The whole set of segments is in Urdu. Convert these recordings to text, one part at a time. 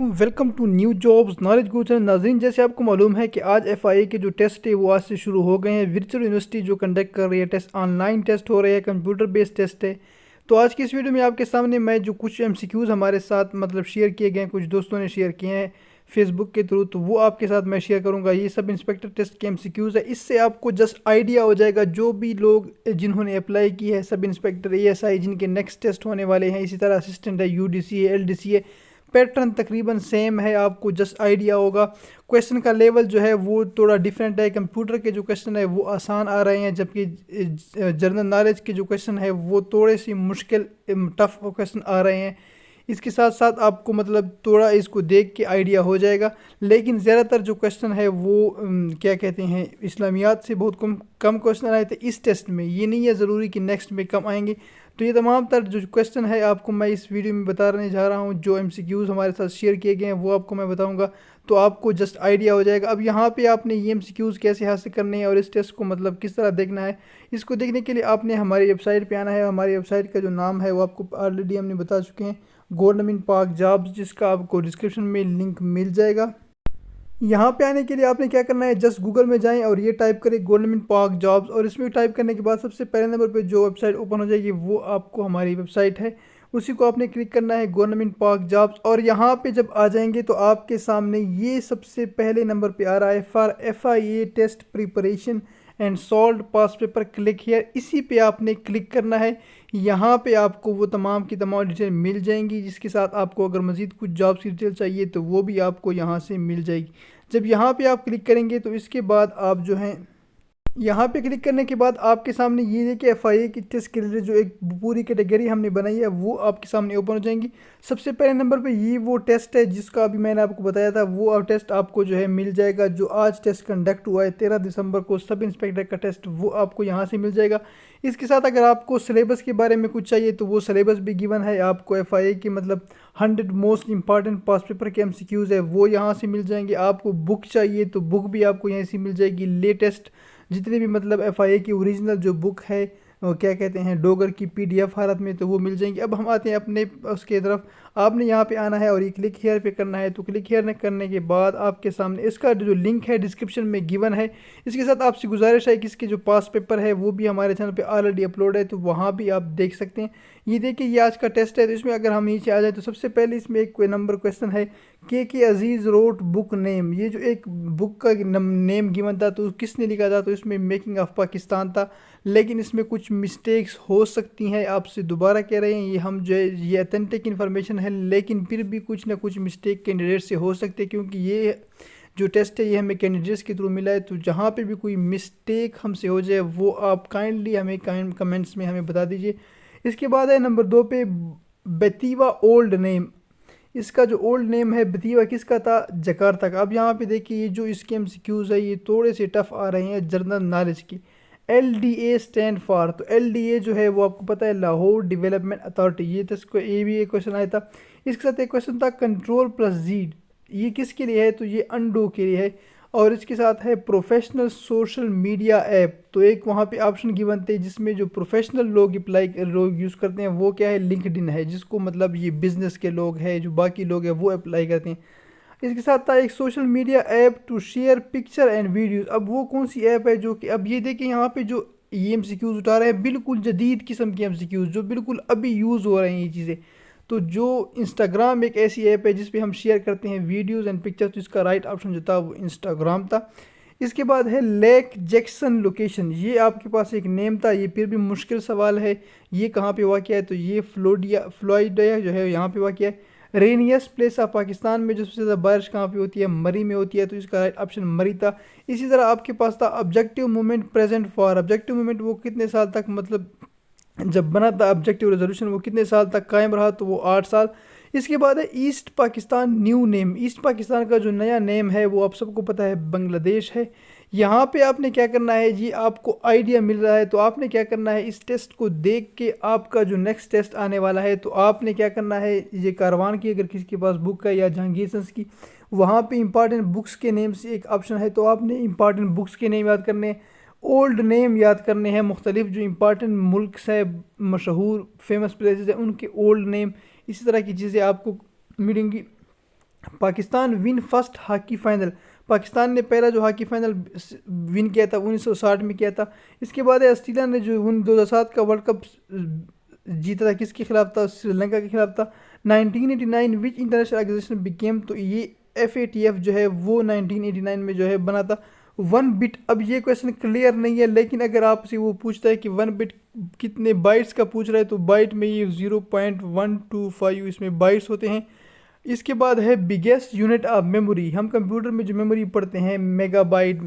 علیکم، welcome to new jobs knowledge go channel. ناظرین، جیسے آپ کو معلوم ہے کہ آج ایف آئی اے کے جو ٹیسٹ ہے وہ آج سے شروع ہو گئے ہیں۔ ورچوئل یونیورسٹی جو کنڈکٹ کر رہی ہے ٹیسٹ، آن لائن ٹیسٹ ہو رہے ہیں، کمپیوٹر بیس ٹیسٹ ہے۔ تو آج کی اس ویڈیو میں آپ کے سامنے میں جو کچھ ایم سی کیوز ہمارے ساتھ شیئر کیے گئے ہیں، کچھ دوستوں نے شیئر کیے ہیں فیس بک کے تھرو، تو وہ آپ کے ساتھ میں شیئر کروں گا۔ یہ سب انسپیکٹر ٹیسٹ کے ایم سی کیوز ہے۔ اس سے آپ کو جسٹ آئیڈیا ہو جائے گا، جو بھی لوگ جنہوں نے اپلائی کی ہے، سب انسپیکٹر اے ایس آئی جن کے نیکسٹ ٹیسٹ ہونے والے ہیں، اسی طرح اسسٹنٹ ہے، یو ڈی سی ہے، ایل ڈی سی ہے، پیٹرن تقریباً سیم ہے، آپ کو جسٹ آئیڈیا ہوگا۔ کویسچن کا لیول جو ہے وہ تھوڑا ڈیفرنٹ ہے۔ کمپیوٹر کے جو کویسچن ہے وہ آسان آ رہے ہیں، جبکہ جنرل نالج کے جو کویسچن ہے وہ تھوڑے سی مشکل ٹف کویسچن آ رہے ہیں۔ اس کے ساتھ ساتھ آپ کو تھوڑا اس کو دیکھ کے آئیڈیا ہو جائے گا، لیکن زیادہ تر جو کویسچن ہے وہ کیا کہتے ہیں، اسلامیات سے بہت کم کویسچن آئے تھے اس ٹیسٹ میں۔ یہ نہیں ہے ضروری کہ نیکسٹ میں کم آئیں گے۔ تو یہ تمام تر جو کویسچن ہے آپ کو میں اس ویڈیو میں بتانے جا رہا ہوں، جو ایم سی کیوز ہمارے ساتھ شیئر کیے گئے ہیں وہ آپ کو میں بتاؤں گا، تو آپ کو جسٹ آئیڈیا ہو جائے گا۔ اب یہاں پہ آپ نے یہ ایم سی کیوز کیسے حاصل کرنے ہیں اور اس ٹیسٹ کو کس طرح دیکھنا ہے، اس کو دیکھنے کے لیے آپ نے ہماری ویب سائٹ پہ آنا ہے۔ ہماری ویب سائٹ کا جو نام ہے وہ آپ کو آلریڈی ہم نے بتا چکے ہیں، گورنمنٹ پاک جابز، جس کا آپ کو ڈسکرپشن میں لنک مل جائے گا۔ یہاں پہ آنے کے لیے آپ نے کیا کرنا ہے، جسٹ گوگل میں جائیں اور یہ ٹائپ کریں گورنمنٹ پاک جابز، اور اس میں ٹائپ کرنے کے بعد سب سے پہلے نمبر پہ جو ویب سائٹ اوپن ہو جائے گی وہ آپ کو ہماری ویب سائٹ ہے، اسی کو آپ نے کلک کرنا ہے، گورنمنٹ پاک جابز۔ اور یہاں پہ جب آ جائیں گے تو آپ کے سامنے یہ سب سے پہلے نمبر پہ آ رہا ہے، for F I A test preparation and solved past paper click here, اسی پہ آپ نے کلک کرنا ہے۔ یہاں پہ آپ کو وہ تمام کی تمام ڈیٹیل مل جائیں گی، جس کے ساتھ آپ کو اگر مزید کچھ جابس کی ڈیٹیل چاہیے تو وہ بھی آپ کو یہاں سے مل جائے گی۔ جب یہاں پہ آپ کلک کریں گے تو اس کے بعد آپ جو ہیں، یہاں پہ کلک کرنے کے بعد آپ کے سامنے یہ ہے کہ ایف آئی اے کی ٹیسٹ کے ریلیٹڈ جو ایک پوری کیٹیگری ہم نے بنائی ہے وہ آپ کے سامنے اوپن ہو جائیں گی۔ سب سے پہلے نمبر پہ یہ وہ ٹیسٹ ہے جس کا ابھی میں نے آپ کو بتایا تھا، وہ ٹیسٹ آپ کو جو ہے مل جائے گا، جو آج ٹیسٹ کنڈکٹ ہوا ہے 13 دسمبر کو، سب انسپیکٹر کا ٹیسٹ، وہ آپ کو یہاں سے مل جائے گا۔ اس کے ساتھ اگر آپ کو سلیبس کے بارے میں کچھ چاہیے تو وہ سلیبس بھی گیون ہے آپ کو، ایف آئی اے کی 100 موسٹ امپارٹنٹ پاس پیپر کے ایم سی کیوز ہے وہ یہاں سے مل جائیں گے۔ آپ کو بک چاہیے تو بک بھی آپ کو یہیں سے مل جائے گی، لیٹسٹ جتنے بھی ایف آئی اے کی اوریجنل جو بک ہے، کیا کہتے ہیں، ڈوگر کی پی ڈی ایف حالت میں، تو وہ مل جائیں گی۔ اب ہم آتے ہیں اپنے اس کے طرف، آپ نے یہاں پہ آنا ہے اور یہ کلک ہیئر پہ کرنا ہے، تو کلک ہیئر کرنے کے بعد آپ کے سامنے اس کا جو لنک ہے ڈسکرپشن میں گیون ہے۔ اس کے ساتھ آپ سے گزارش ہے کہ اس کے جو پاس پیپر ہے وہ بھی ہمارے چینل پہ آلریڈی اپلوڈ ہے، تو وہاں بھی آپ دیکھ سکتے ہیں۔ یہ دیکھیں، یہ آج کا ٹیسٹ ہے، تو اس میں اگر ہم نیچے آ جائیں تو سب سے پہلے اس میں ایک نمبر کویسچن ہے، کے عزیز روٹ بک نیم، یہ جو ایک بک کا نیم گیون تھا تو کس نے لکھا تھا، تو اس میں میکنگ آف پاکستان تھا، لیکن اس میں کچھ مسٹیکس ہو سکتی ہیں، آپ سے دوبارہ کہہ رہے ہیں، یہ ہم جو ہے یہ اتھینٹک انفارمیشن ہے، لیکن پھر بھی کچھ نہ کچھ مسٹیک کینڈیڈیٹ سے ہو سکتے، کیونکہ یہ جو ٹیسٹ ہے یہ ہمیں کینڈیڈیٹس کے تھرو ملا ہے، تو جہاں پہ بھی کوئی مسٹیک ہم سے ہو جائے وہ آپ کائنڈلی ہمیں کمنٹس میں ہمیں بتا دیجئے۔ اس کے بعد ہے نمبر 2 پہ بیتیوا اولڈ نیم، اس کا جو اولڈ نیم ہے بیتیوا کس کا تھا، جکارتا کا۔ اب یہاں پہ دیکھیے یہ جو اس کے ایم سی کیوز ہے یہ تھوڑے سے ٹف آ رہے ہیں جنرل نالج کی۔ L D A stand for, تو ایل ڈی اے جو ہے وہ آپ کو پتہ ہے لاہور ڈیولپمنٹ اتھارٹی، یہ تو اس کو اے بھی ایک کویشچن آیا تھا۔ اس کے ساتھ ایک کویشچن تھا کنٹرول پلس زیڈ، یہ کس کے لیے ہے، تو یہ انڈو کے لیے ہے۔ اور اس کے ساتھ ہے پروفیشنل سوشل میڈیا ایپ، تو ایک وہاں پہ آپشن گیون تھے جس میں جو پروفیشنل لوگ یوز کرتے ہیں وہ کیا ہے، لنکڈ ان ہے، جس کو یہ بزنس کے لوگ ہیں، جو باقی لوگ ہیں وہ اپلائی کرتے ہیں۔ اس کے ساتھ تھا ایک social media app to share picture and videos, اب وہ کون سی ایپ ہے جو کہ اب یہ دیکھیں یہاں پہ جو یہ ایم سی کیوز اٹھا رہے ہیں بالکل جدید قسم کی ایم سی کیوز، جو بالکل ابھی یوز ہو رہے ہیں یہ چیزیں۔ تو جو انسٹاگرام ایک ایسی ایپ ہے جس پہ ہم شیئر کرتے ہیں ویڈیوز اینڈ پکچر، تو اس کا رائٹ آپشن جو تھا وہ انسٹاگرام تھا۔ اس کے بعد ہے لیک جیکسن لوکیشن، یہ آپ کے پاس ایک نیم تھا، یہ پھر بھی مشکل سوال ہے، یہ کہاں پہ واقع ہے، تو یہ فلوریڈا جو ہے یہاں پہ واقع ہے۔ رینیس پلیس آف پاکستان میں جو سب سے زیادہ بارش کہاں پہ ہوتی ہے، مری میں ہوتی ہے، تو اس کا رائٹ آپشن مری تھا۔ اسی طرح آپ کے پاس تھا objective moment present for, objective moment وہ کتنے سال تک جب بنا تھا آبجیکٹیو ریزولوشن وہ کتنے سال تک قائم رہا، تو وہ 8 سال۔ اس کے بعد ہے East Pakistan new name, East Pakistan کا جو نیا نیم ہے وہ آپ سب کو پتہ ہے بنگلہ دیش ہے۔ یہاں پہ آپ نے کیا کرنا ہے جی، آپ کو آئیڈیا مل رہا ہے تو آپ نے کیا کرنا ہے، اس ٹیسٹ کو دیکھ کے آپ کا جو نیکسٹ ٹیسٹ آنے والا ہے تو آپ نے کیا کرنا ہے، یہ کاروان کی اگر کسی کے پاس بک ہے یا جہانگیر سنس کی، وہاں پہ امپارٹنٹ بکس کے نیم سے ایک آپشن ہے، تو آپ نے امپارٹنٹ بکس کے نیم یاد کرنے ہیں، اولڈ نیم یاد کرنے ہیں، مختلف جو امپارٹنٹ ملکس ہے، مشہور فیمس پلیسز ہیں ان کے اولڈ نیم، اسی طرح کی چیزیں آپ کو ملیں گی۔ Pakistan one first hockey final, Pakistan نے پہلا جو ہاکی فائنل ون کیا تھا 1960 میں کیا تھا۔ اس کے بعد آسٹریلیا نے جو 2007 کا ورلڈ کپ جیتا تھا، کس کے خلاف تھا؟ سری لنکا کے خلاف تھا۔ 1989 وچ انٹرنیشنل آرگنائزیشن بیکیم، تو یہ FATF جو ہے وہ 1989 میں جو ہے بنا تھا۔ 1 بٹ، اب یہ کویسچن کلیئر نہیں ہے، لیکن اگر آپ سے وہ پوچھتا ہے کہ 1 بٹ کتنے بائٹس کا پوچھ رہا ہے، تو بائٹ میں یہ 0.125 اس میں بائٹس ہوتے ہیں۔ اس کے بعد ہے بگیسٹ یونٹ آف میموری، ہم کمپیوٹر میں جو میموری پڑھتے ہیں میگا بائٹ،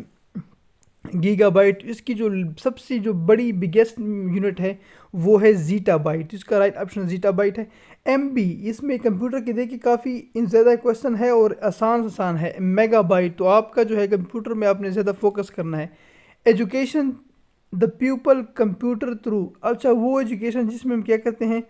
گیگا بائٹ، اس کی جو سب سے جو بڑی بگیسٹ یونٹ ہے وہ ہے زیٹا بائٹ، اس کا رائٹ آپشن زیٹا بائٹ ہے۔ MB، اس میں کمپیوٹر کے دیکھیں کافی زیادہ کویسچن ہے اور آسان ہے۔ میگا بائٹ، تو آپ کا جو ہے کمپیوٹر میں آپ نے زیادہ فوکس کرنا ہے۔ Education, the people computer through, اچھا وہ ایجوکیشن جس میں ہم کیا کرتے ہیں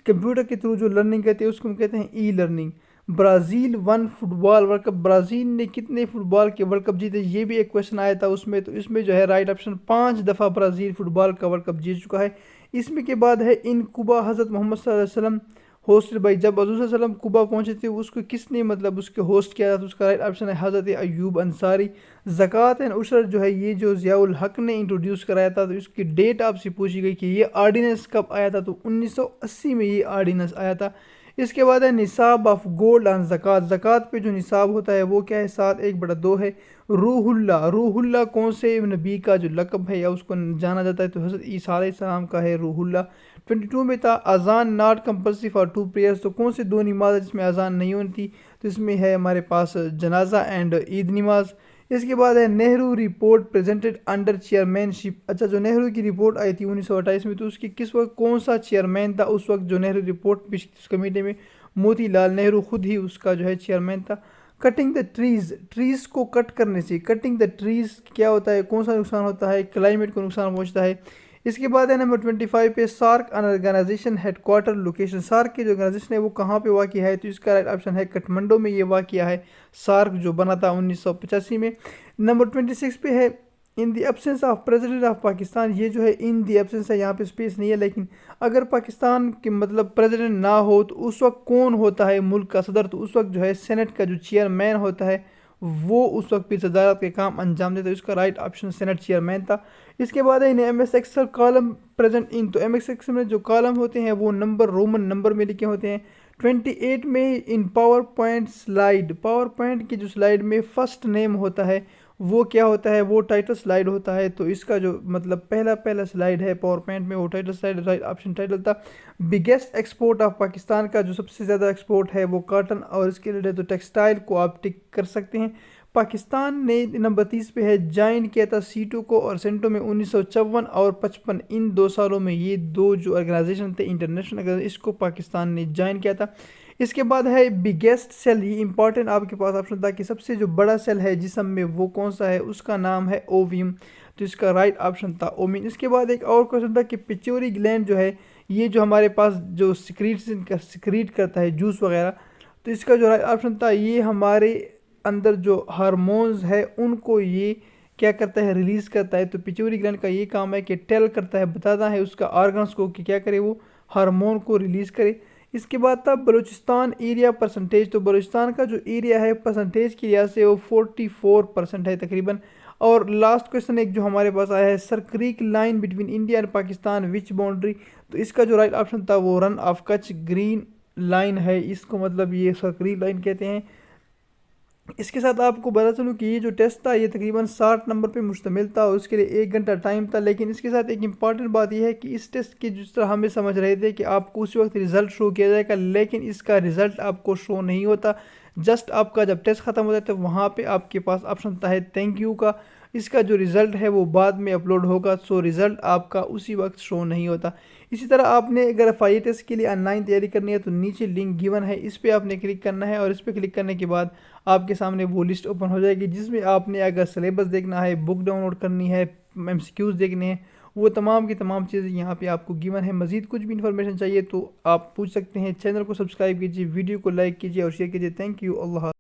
کمپیوٹر کے تھرو جو لرننگ کرتے ہیں اس کو ہم کہتے ہیں e-learning. Brazil won football world cup, Brazil نے کتنے فٹ بال کے ورلڈ کپ جیتے، یہ بھی ایک کویسچن آیا تھا اس میں، تو اس میں جو ہے رائٹ آپشن 5 دفعہ برازیل فٹ بال کا ورلڈ کپ جیت چکا ہے۔ اس میں کے بعد ہے ان کوبا حضرت محمد صلی اللہ علیہ وسلم ہوسٹڈ بائی، جب حضور صلی اللہ علیہ وسلم کوبا پہنچے تھے اس کو کس نے مطلب اس کے ہوسٹ کیا تھا، تو اس کا رائٹ آپشن ہے حضرت ایوب انصاری۔ زکوٰۃ اینڈ عشر جو ہے یہ جو ضیاء الحق نے انٹروڈیوس کرایا تھا، تو اس کی ڈیٹ آپ سے پوچھی گئی کہ یہ آرڈیننس کب آیا تھا، تو 1980 میں یہ آرڈیننس آیا تھا۔ اس کے بعد ہے نصاب آف گولڈ آن زکوٰۃ، زکوٰۃ پہ جو نصاب ہوتا ہے وہ کیا ہے 7/1/2 ہے۔ روح اللہ، روح اللہ کون سے نبی کا جو لقب ہے یا اس کو جانا جاتا ہے، تو حضرت عیسیٰ علیہ السلام کا ہے روح اللہ۔ 22 میں تھا اذان ناٹ کمپلسری فار 2 پریئرس، تو کون سے 2 نماز ہے جس میں اذان نہیں ہوتی تھی، تو اس میں ہے ہمارے پاس جنازہ اینڈ عید نماز۔ اس کے بعد ہے Nehru report presented under chairmanship, اچھا جو نہرو کی رپورٹ آئی تھی 1928 میں، تو اس کی کس وقت کون سا چیئرمین تھا اس وقت جو نہرو رپورٹ پیش کی اس کمیٹی میں؟ موتی لال نہرو خود ہی اس کا جو ہے چیئرمین تھا۔ کٹنگ دا ٹریز، ٹریز کو کٹ کرنے سے، کٹنگ دا ٹریز کیا ہوتا ہے، کون سا نقصان ہوتا ہے؟ کلائمیٹ کو نقصان پہنچتا ہے۔ اس کے بعد ہے نمبر 25 پہ SAARC organization headquarter location, SAARC کی جو آرگنائزیشن ہے وہ کہاں پہ واقع ہے، تو اس کا رائٹ آپشن ہے کٹھمنڈو میں یہ واقع ہے، سارک جو بنا تھا 1985 میں۔ نمبر 26 پہ ہے in the absence of president of Pakistan, یہ جو ہے ان دی ایبسنس ہے، یہاں پہ اسپیس نہیں ہے، لیکن اگر پاکستان کے مطلب پریزیڈنٹ نہ ہو تو اس وقت کون ہوتا ہے ملک کا صدر، تو اس وقت جو ہے سینٹ کا جو چیئرمین ہوتا ہے وہ اس وقت پھر صدارت کے کام انجام دیتا ہے، اس کا رائٹ آپشن سینٹ چیئرمین تھا۔ اس کے بعد ہے MS Excel column present in, تو MS ایکسل میں جو کالم ہوتے ہیں وہ رومن نمبر میں لکھے ہوتے ہیں۔ 28 میں ان PowerPoint slide, PowerPoint کی جو سلائیڈ میں فرسٹ نیم ہوتا ہے وہ کیا ہوتا ہے؟ وہ ٹائٹل سلائیڈ ہوتا ہے، تو اس کا جو مطلب پہلا سلائیڈ ہے پاور پوائنٹ میں وہ title slide, right option title تھا۔ بگیسٹ ایکسپورٹ آف پاکستان کا جو سب سے زیادہ ایکسپورٹ ہے وہ کاٹن اور اس کے ریلیٹڈ تو ٹیکسٹائل کو آپ ٹک کر سکتے ہیں۔ پاکستان نے نمبر 30 پہ ہے جوائن کیا تھا سیٹو کو اور سینٹو میں 1954 اور 55، ان 2 سالوں میں یہ 2 جو آرگنائزیشن تھے انٹرنیشنل، اس کو پاکستان نے جوائن کیا تھا۔ اس کے بعد ہے بگیسٹ سیل، یہ امپورٹنٹ آپ کے پاس آپشن تھا کہ سب سے جو بڑا سیل ہے جسم میں وہ کون سا ہے، اس کا نام ہے اوویم، تو اس کا رائٹ آپشن تھا اومین۔ اس کے بعد ایک اور کویشچن تھا کہ پیچوری گلینڈ جو ہے یہ جو ہمارے پاس جو سیکریٹ کرتا ہے جوس وغیرہ، تو اس کا جو رائٹ آپشن تھا یہ ہمارے اندر جو ہارمونز ہے ان کو یہ کیا کرتا ہے، ریلیز کرتا ہے، تو پیچوری گلینڈ کا یہ کام ہے کہ ٹیل کرتا ہے، بتاتا ہے اس کا آرگنز کو کہ کیا کرے، وہ ہارمون کو ریلیز کرے۔ اس کے بعد تھا بلوچستان ایریا پرسنٹیج، تو بلوچستان کا جو ایریا ہے پرسنٹیج کی لحاظ سے وہ 44% ہے تقریباً۔ اور لاسٹ کویشچن ایک جو ہمارے پاس آیا ہے Sir Creek line between India and Pakistan which boundary, تو اس کا جو رائٹ آپشن تھا وہ Rann of Kutch green line ہے، اس کو مطلب یہ سر کریک لائن کہتے ہیں۔ اس کے ساتھ آپ کو بتا چلوں کہ یہ جو ٹیسٹ تھا یہ تقریباً 60 نمبر پہ مشتمل تھا اور اس کے لیے 1 گھنٹہ ٹائم تھا، لیکن اس کے ساتھ ایک امپارٹنٹ بات یہ ہے کہ اس ٹیسٹ کی جس طرح ہمیں سمجھ رہے تھے کہ آپ کو اسی وقت رزلٹ شو کیا جائے گا، لیکن اس کا رزلٹ آپ کو شو نہیں ہوتا، جسٹ آپ کا جب ٹیسٹ ختم ہو جاتا ہے وہاں پہ آپ کے پاس آپشن ہوتا ہے تھینک یو کا، اس کا جو رزلٹ ہے وہ بعد میں اپلوڈ ہوگا، سو رزلٹ آپ کا اسی وقت شو نہیں ہوتا۔ اسی طرح آپ نے اگر FIA ٹیسٹ کے لیے آن لائن تیاری کرنی ہے تو نیچے لنک گیون ہے، اس پہ آپ نے کلک کرنا ہے اور اس پہ کلک کرنے کے بعد آپ کے سامنے وہ لسٹ اوپن ہو جائے گی جس میں آپ نے اگر سلیبس دیکھنا ہے، بک ڈاؤن لوڈ کرنی ہے، MCQs دیکھنے ہیں، وہ تمام کی تمام چیزیں یہاں پہ آپ کو گیون ہے۔ مزید کچھ بھی انفارمیشن چاہیے تو آپ پوچھ سکتے ہیں۔ چینل کو سبسکرائب کیجیے، ویڈیو کو لائک کیجیے اور شیئر کیجیے۔ تھینک یو، اللہ حافظ۔